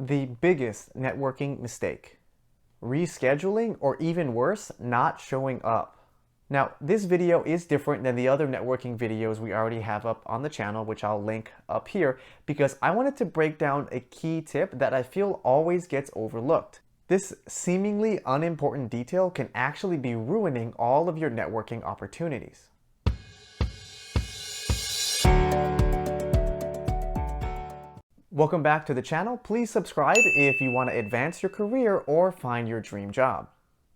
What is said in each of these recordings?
The biggest networking mistake: rescheduling, or even worse, not showing up. Now, this video is different than the other networking videos we already have up on the channel, which I'll link up here, because I wanted to break down a key tip that I feel always gets overlooked. This seemingly unimportant detail can actually be ruining all of your networking opportunities. Welcome back to the channel. Please subscribe if you want to advance your career or find your dream job.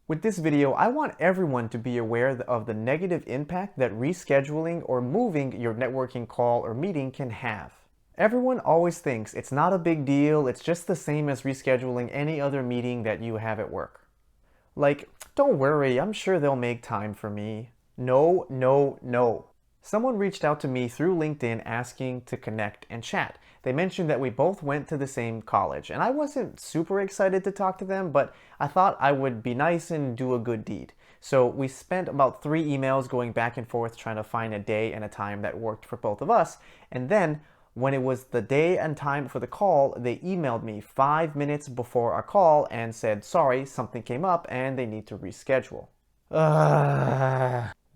With this video, I want everyone to be aware of the negative impact that rescheduling or moving your networking call or meeting can have. Everyone always thinks it's not a big deal, it's just the same as rescheduling any other meeting that you have at work. Like, don't worry, I'm sure they'll make time for me. No, no, no. Someone reached out to me through LinkedIn asking to connect and chat. They mentioned that we both went to the same college, and I wasn't super excited to talk to them, but I thought I would be nice and do a good deed. So we spent about 3 emails going back and forth trying to find a day and a time that worked for both of us, and then when it was the day and time for the call, they emailed me 5 minutes before our call and said, sorry, something came up and they need to reschedule.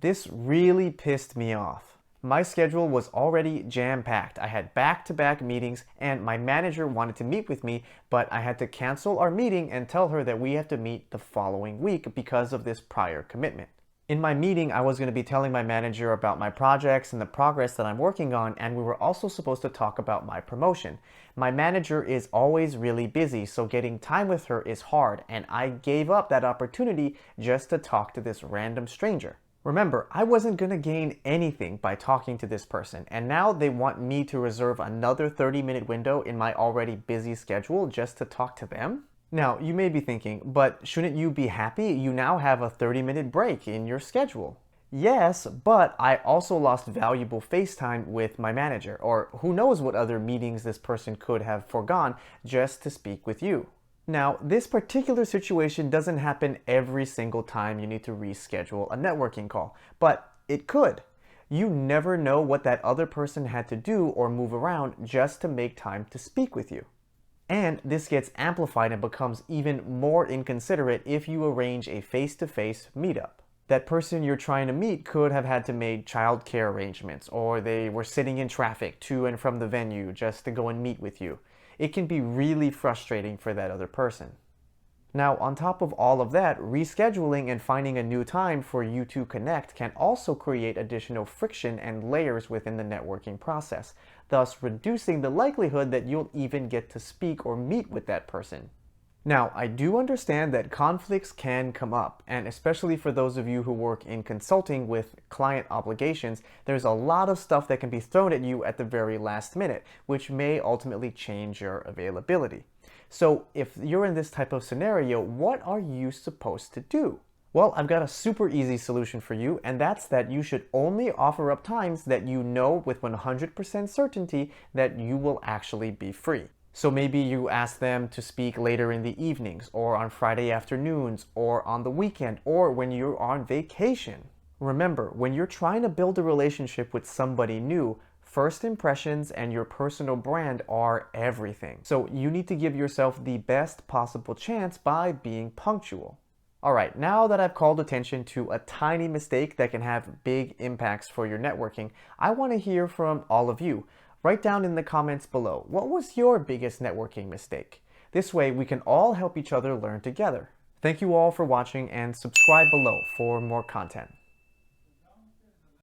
This really pissed me off. My schedule was already jam-packed. I had back-to-back meetings and my manager wanted to meet with me, but I had to cancel our meeting and tell her that we have to meet the following week because of this prior commitment. In my meeting, I was going to be telling my manager about my projects and the progress that I'm working on, and we were also supposed to talk about my promotion. My manager is always really busy, so getting time with her is hard, and I gave up that opportunity just to talk to this random stranger. Remember, I wasn't going to gain anything by talking to this person, and now they want me to reserve another 30-minute window in my already busy schedule just to talk to them? Now, you may be thinking, but shouldn't you be happy? You now have a 30-minute break in your schedule. Yes, but I also lost valuable FaceTime with my manager, or who knows what other meetings this person could have foregone just to speak with you. Now, this particular situation doesn't happen every single time you need to reschedule a networking call, but it could. You never know what that other person had to do or move around just to make time to speak with you. And this gets amplified and becomes even more inconsiderate if you arrange a face-to-face meetup. That person you're trying to meet could have had to make childcare arrangements, or they were sitting in traffic to and from the venue just to go and meet with you. It can be really frustrating for that other person. Now, on top of all of that, rescheduling and finding a new time for you to connect can also create additional friction and layers within the networking process, thus reducing the likelihood that you'll even get to speak or meet with that person. Now, I do understand that conflicts can come up, and especially for those of you who work in consulting with client obligations, there's a lot of stuff that can be thrown at you at the very last minute, which may ultimately change your availability. So if you're in this type of scenario, what are you supposed to do? Well, I've got a super easy solution for you, and that's that you should only offer up times that you know with 100% certainty that you will actually be free. So maybe you ask them to speak later in the evenings, or on Friday afternoons, or on the weekend, or when you're on vacation. Remember, when you're trying to build a relationship with somebody new, first impressions and your personal brand are everything. So you need to give yourself the best possible chance by being punctual. Alright, now that I've called attention to a tiny mistake that can have big impacts for your networking, I want to hear from all of you. Write down in the comments below, what was your biggest networking mistake? This way we can all help each other learn together. Thank you all for watching, and subscribe below for more content.